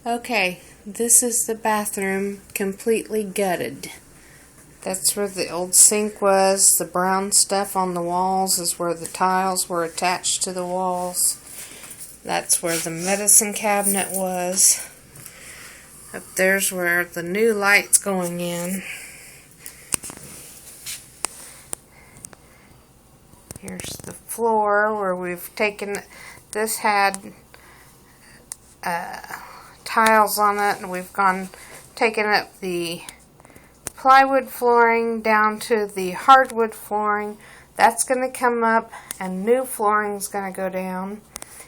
Okay, this is the bathroom completely gutted. That's where the old sink was. The brown stuff on the walls is where the tiles were attached to the walls. That's where the medicine cabinet was. Up there's where the new light's going in. Here's the floor where we've taken, this had tiles on it, and we've taken up the plywood flooring down to the hardwood flooring. That's going to come up, and new flooring is going to go down,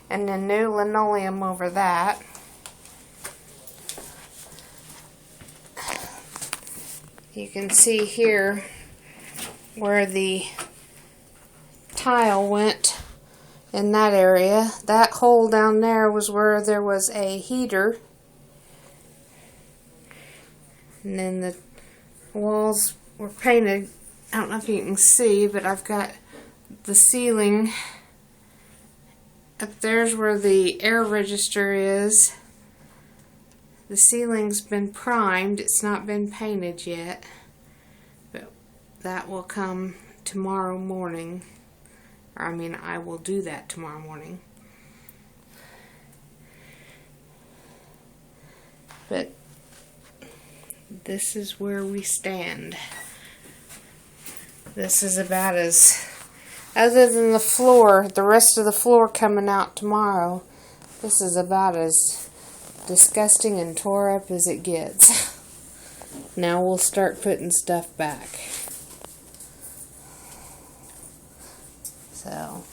and then new linoleum over that. You can see here where the tile went in that area. That hole down there was where there was a heater. And then the walls were painted. I don't know if you can see, but I've got the ceiling. Up there's where the air register is. The ceiling's been primed. It's not been painted yet, but that will come tomorrow morning. I will do that tomorrow morning. But this is where we stand. This is about as, other than the floor, the rest of the floor coming out tomorrow, this is about as disgusting and tore up as it gets. Now we'll start putting stuff back. So,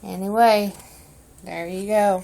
anyway, there you go.